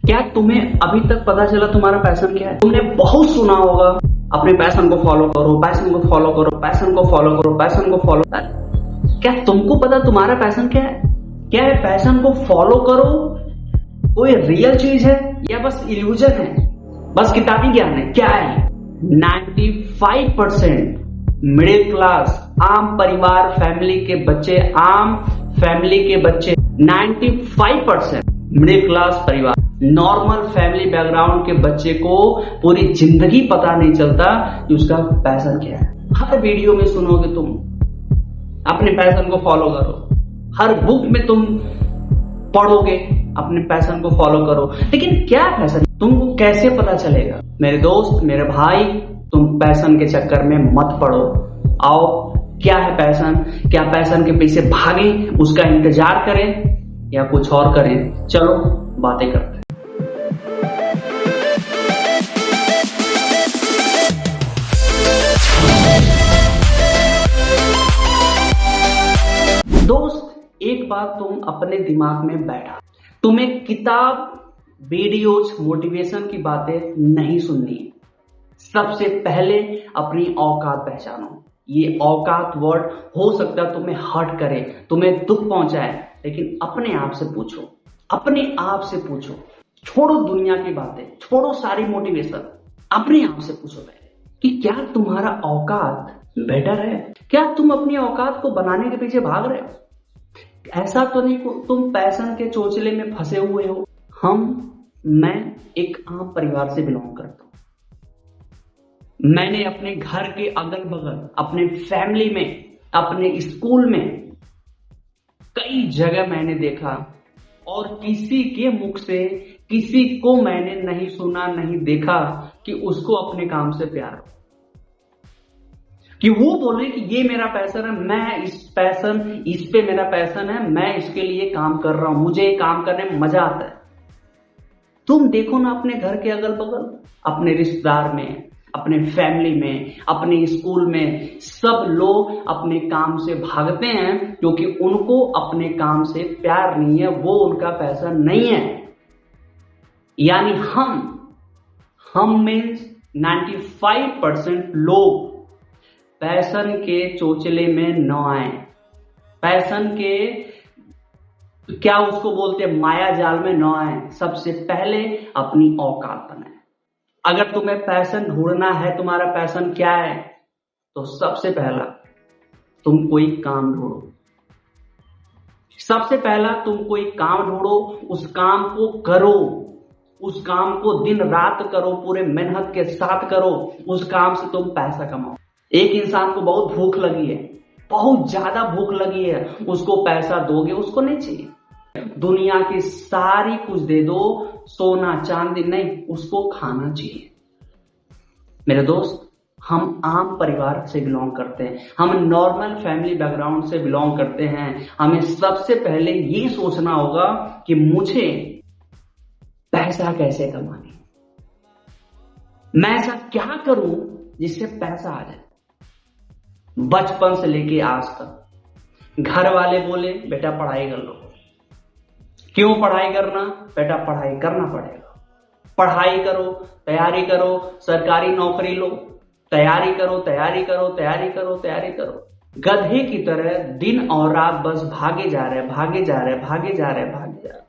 क्या तुम्हें अभी तक पता चला तुम्हारा पैशन क्या है? तुमने बहुत सुना होगा अपने पैशन को फॉलो करो, पैशन को फॉलो करो, पैशन को फॉलो करो, पैशन को फॉलो। क्या तुमको पता तुम्हारा पैशन क्या है? क्या है पैशन को फॉलो करो कोई रियल चीज है या बस इल्यूजन है, बस किताबी ज्ञान है? क्या है? 95% मिडिल क्लास आम परिवार फैमिली के बच्चे, आम फैमिली के बच्चे, 95% मिडिल क्लास परिवार, नॉर्मल फैमिली बैकग्राउंड के बच्चे को पूरी जिंदगी पता नहीं चलता कि उसका पैशन क्या है। हर वीडियो में सुनोगे तुम अपने पैशन को फॉलो करो, हर बुक में तुम पढ़ोगे अपने पैशन को फॉलो करो, लेकिन क्या पैशन तुमको कैसे पता चलेगा? मेरे दोस्त, मेरे भाई, तुम पैशन के चक्कर में मत पड़ो। आओ, क्या है पैशन? क्या पैशन के पीछे भागे, उसका इंतजार करें या कुछ और करें? चलो बातें करते हैं। दोस्त, एक बात तुम अपने दिमाग में बैठा, तुम्हें किताब, वीडियोज, मोटिवेशन की बातें नहीं सुननी है। सबसे पहले अपनी औकात पहचानो। ये औकात वर्ड हो सकता है तुम्हें हर्ट करे, तुम्हें दुख पहुंचाए, लेकिन अपने आप से पूछो, अपने आप से पूछो। छोड़ो दुनिया की बातें, छोड़ो सारी मोटिवेशन, अपने आप से पूछो पहले कि क्या तुम्हारा औकात बेटर है? क्या तुम अपनी औकात को बनाने के पीछे भाग रहे हो? ऐसा तो नहीं तुम पैशन के चोचले में फंसे हुए हो। मैं एक आम परिवार से बिलोंग करता हूं। मैंने अपने घर के अगल बगल, अपने फैमिली में, अपने स्कूल में कई जगह मैंने देखा और किसी के मुख से किसी को मैंने नहीं सुना, नहीं देखा कि उसको अपने काम से प्यार हो, कि वो बोले कि ये मेरा पैशन है, मैं इस पे मेरा पैशन है, मैं इसके लिए काम कर रहा हूं, मुझे काम करने में मजा आता है। तुम देखो ना अपने घर के अगल बगल, अपने रिश्तेदार में, अपने फैमिली में, अपने स्कूल में, सब लोग अपने काम से भागते हैं क्योंकि उनको अपने काम से प्यार नहीं है, वो उनका पैशन नहीं है। यानी हम मीन्स 95% लोग पैशन के चोचले में न आए, पैशन के क्या उसको बोलते हैं माया जाल में न आए। सबसे पहले अपनी औकात बनाए। अगर तुम्हें पैशन ढूंढना है, तुम्हारा पैशन क्या है, तो सबसे पहला तुम कोई काम ढूंढो। सबसे पहला तुम कोई काम ढूंढो, उस काम को करो, उस काम को दिन रात करो, पूरे मेहनत के साथ करो, उस काम से तुम पैसा कमाओ। एक इंसान को बहुत भूख लगी है, बहुत ज्यादा भूख लगी है, उसको पैसा दोगे? उसको नहीं चाहिए। दुनिया की सारी कुछ दे दो, सोना चांदी नहीं, उसको खाना चाहिए। मेरे दोस्त, हम आम परिवार से बिलोंग करते हैं, हम नॉर्मल फैमिली बैकग्राउंड से बिलोंग करते हैं। हमें सबसे पहले ये सोचना होगा कि मुझे पैसा कैसे कमाना है, मैं ऐसा क्या करूं जिससे पैसा आ जाए। बचपन से लेके आज तक घर वाले बोले बेटा पढ़ाई कर लो। क्यों पढ़ाई करना? बेटा पढ़ाई करना पड़ेगा, पढ़ाई करो, तैयारी करो, सरकारी नौकरी लो, तैयारी करो, तैयारी करो, तैयारी करो, तैयारी करो। गधे की तरह दिन और रात बस भागे जा रहे, भागे जा रहे, भागे जा रहे, भागे जा रहे।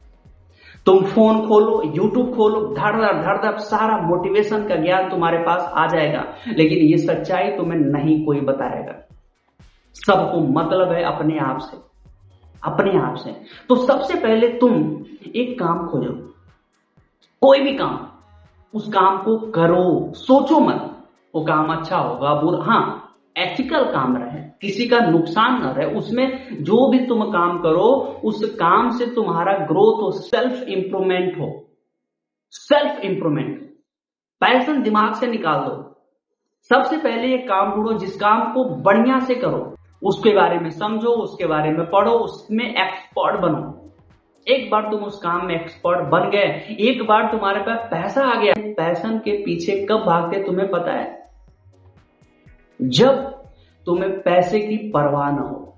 तुम फोन खोलो, यूट्यूब खोलो, धड़ सारा मोटिवेशन का ज्ञान तुम्हारे पास आ जाएगा, लेकिन ये सच्चाई तुम्हें नहीं कोई बताएगा। सबको मतलब है अपने आप से, अपने आप से। तो सबसे पहले तुम एक काम खोजो, कोई भी काम, उस काम को करो, सोचो मत वो काम अच्छा होगा बुरा, हाँ एथिकल काम रहे, किसी का नुकसान न रहे, उसमें जो भी तुम काम करो उस काम से तुम्हारा ग्रोथ हो, सेल्फ इंप्रूवमेंट हो, सेल्फ इंप्रूवमेंट। पैशन दिमाग से निकाल दो। सबसे पहले एक काम ढूंढो जिस काम को बढ़िया से करो, उसके बारे में समझो, उसके बारे में पढ़ो, उसमें एक्सपर्ट बनो। एक बार तुम उस काम में एक्सपर्ट बन गए, एक बार तुम्हारे पास पैसा आ गया। पैशन के पीछे कब भागते तुम्हें पता है? जब तुम्हें पैसे की परवाह न हो,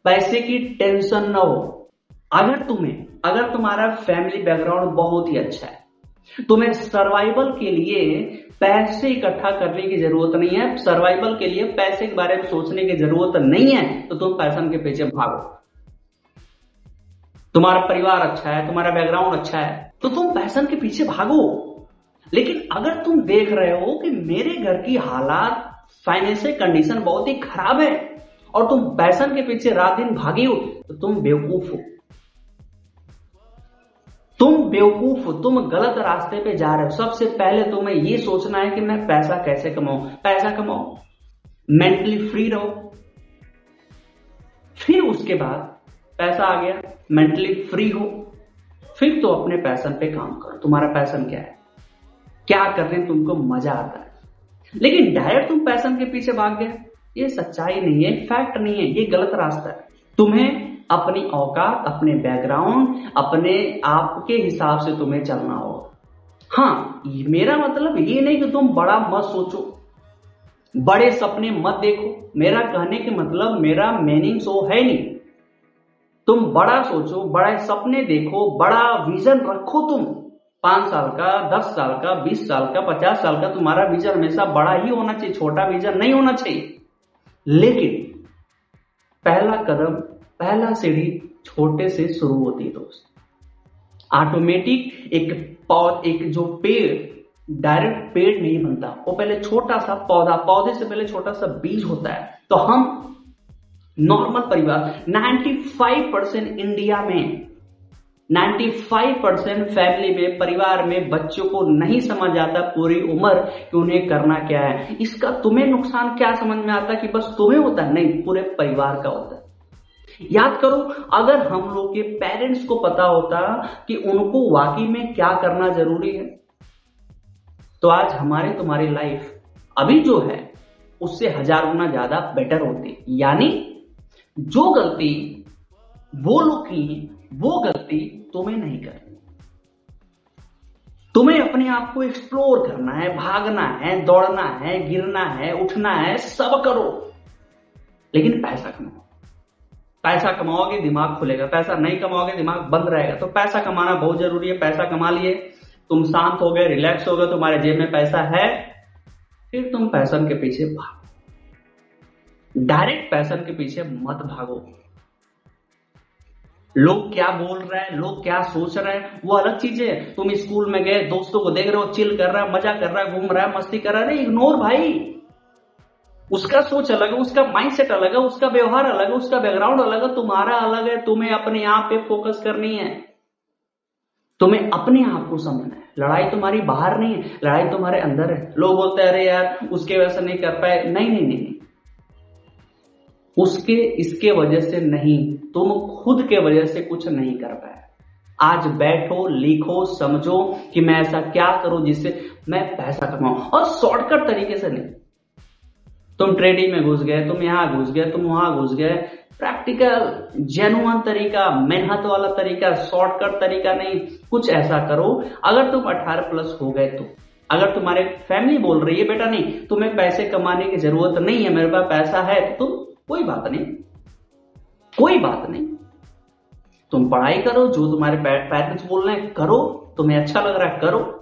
पैसे की टेंशन न हो। अगर तुम्हारा फैमिली बैकग्राउंड बहुत ही अच्छा है, तुम्हें सर्वाइवल के लिए पैसे इकट्ठा करने की जरूरत नहीं है, सर्वाइवल के लिए पैसे के बारे में सोचने की जरूरत नहीं है, तो तुम पैशन के पीछे भागो। तुम्हारा परिवार अच्छा है, तुम्हारा बैकग्राउंड अच्छा है, तो तुम पैशन के पीछे भागो। लेकिन अगर तुम देख रहे हो कि मेरे घर की हालात, फाइनेंशियल कंडीशन बहुत ही खराब है और तुम पैशन के पीछे रात दिन भागी हो, तो तुम बेवकूफ हो, तुम गलत रास्ते पे जा रहे हो। सबसे पहले तुम्हें ये सोचना है कि मैं पैसा कैसे कमाऊं। पैसा कमाओ, मेंटली फ्री रहो, फिर उसके बाद पैसा आ गया, मेंटली फ्री हो, फिर तो अपने पैशन पे काम करो। तुम्हारा पैशन क्या है, क्या करने तुमको मजा आता है। लेकिन डायरेक्ट तुम पैशन के पीछे भाग गए, ये सच्चाई नहीं है, फैक्ट नहीं है, ये गलत रास्ता है। तुम्हें अपनी औकात, अपने बैकग्राउंड, अपने आप के हिसाब से तुम्हें चलना होगा। हाँ, मेरा मतलब ये नहीं कि तुम बड़ा मत सोचो, बड़े सपने मत देखो। मेरा कहने के मतलब, मेरा मीनिंग वो है नहीं। तुम बड़ा सोचो, बड़े सपने देखो, बड़ा विजन रखो। तुम 5 साल का, 10 साल का, 20 साल का, 50 साल का, तुम्हारा विजन हमेशा बड़ा ही होना चाहिए, छोटा विजन नहीं होना चाहिए। लेकिन पहला कदम, पहला सीढ़ी छोटे से शुरू होती है दोस्त। ऑटोमेटिक एक जो पेड़ डायरेक्ट पेड़ नहीं बनता, वो पहले छोटा सा पौधा, पौधे से पहले छोटा सा बीज होता है। तो हम नॉर्मल परिवार, 95% इंडिया में, 95% फैमिली में, परिवार में बच्चों को नहीं समझ आता पूरी उम्र कि उन्हें करना क्या है। इसका तुम्हें नुकसान क्या समझ में आता कि बस तुम्हें होता है? नहीं, पूरे परिवार का होता है। याद करो, अगर हम लोग के पेरेंट्स को पता होता कि उनको वाकई में क्या करना जरूरी है, तो आज हमारे तुम्हारी लाइफ अभी जो है उससे 1000 गुना ज्यादा बेटर होती। यानी जो गलती वो लोग की, वो गलती तुम्हें नहीं करनी। तुम्हें अपने आप को एक्सप्लोर करना है, भागना है, दौड़ना है, गिरना है, उठना है, सब करो, लेकिन पैसा कमाओ। पैसा कमाओगे दिमाग खुलेगा, पैसा नहीं कमाओगे दिमाग बंद रहेगा। तो पैसा कमाना बहुत जरूरी है। पैसा कमा लिए, तुम शांत हो गए, रिलैक्स हो गए, तुम्हारे जेब में पैसा है, फिर तुम पैशन के पीछे भागो। डायरेक्ट पैशन के पीछे मत भागो। लोग क्या बोल रहे हैं, लोग क्या सोच रहे हैं, वो अलग चीज है। तुम स्कूल में गए, दोस्तों को देख रहे हो, चिल कर रहा है, मजा कर रहा है, घूम रहा है, मस्ती कर रहा है, इग्नोर भाई। उसका सोच अलग है, उसका माइंडसेट अलग है, उसका व्यवहार अलग है, उसका बैकग्राउंड अलग है, तुम्हारा अलग है। तुम्हें अपने आप पे फोकस करनी है, तुम्हें अपने आप को समझना है। लड़ाई तुम्हारी बाहर नहीं है, लड़ाई तुम्हारे अंदर है। लोग बोलते हैं अरे यार उसके वजह से नहीं कर पाए। नहीं नहीं नहीं, उसके इसके वजह से नहीं, तुम खुद के वजह से कुछ नहीं कर पाए। आज बैठो, लिखो, समझो कि मैं ऐसा क्या करूं जिससे मैं पैसा कमाऊं, और शॉर्टकट तरीके से नहीं। तुम ट्रेडिंग में घुस गए, तुम यहां घुस गए, तुम वहां घुस गए। प्रैक्टिकल, जेन्युइन तरीका, मेहनत वाला तरीका, शॉर्टकट तरीका नहीं। कुछ ऐसा करो, अगर तुम 18+ हो गए तो, अगर तुम्हारे फैमिली बोल रही है बेटा नहीं तुम्हें पैसे कमाने की जरूरत नहीं है, मेरे पास पैसा है, तो कोई बात नहीं, कोई बात नहीं, तुम पढ़ाई करो, जो तुम्हारे पेरेंट्स बोल रहे हैं करो, तुम्हें अच्छा लग रहा है करो।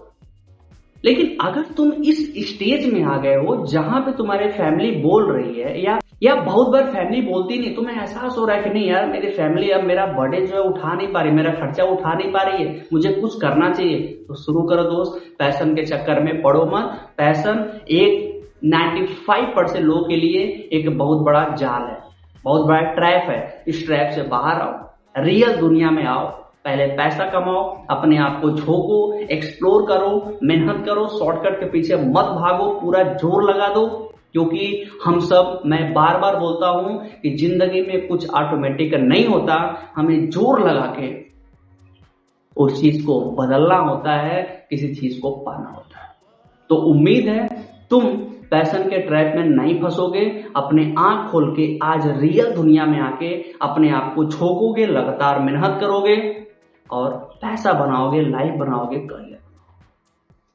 लेकिन अगर तुम इस स्टेज में आ गए हो जहां पे तुम्हारी फैमिली बोल रही है, या बहुत बार फैमिली बोलती नहीं, तुम्हें एहसास हो रहा है कि नहीं यार मेरी फैमिली अब मेरा बर्थडे जो है उठा नहीं पा रही, मेरा खर्चा उठा नहीं पा रही है, मुझे कुछ करना चाहिए, तो शुरू करो दोस्त। पैशन के चक्कर में पड़ो मत। पैशन एक 95% लोगों के लिए एक बहुत बड़ा जाल है, बहुत बड़ा ट्रैप है। इस ट्रैप से बाहर आओ, रियल दुनिया में आओ। पहले पैसा कमाओ, अपने आप को झोंको, एक्सप्लोर करो, मेहनत करो, शॉर्टकट के पीछे मत भागो, पूरा जोर लगा दो। क्योंकि हम सब, मैं बार बार बोलता हूं कि जिंदगी में कुछ ऑटोमेटिक नहीं होता, हमें जोर लगा के उस चीज को बदलना होता है, किसी चीज को पाना होता है। तो उम्मीद है तुम पैशन के ट्रैप में नहीं फंसोगे। अपने आंख खोल के आज रियल दुनिया में आके अपने आप को झोंकोगे, लगातार मेहनत करोगे और पैसा बनाओगे, लाइफ बनाओगे, करियर।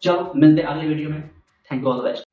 चलो मिलते हैं अगले वीडियो में। Thank you all the best.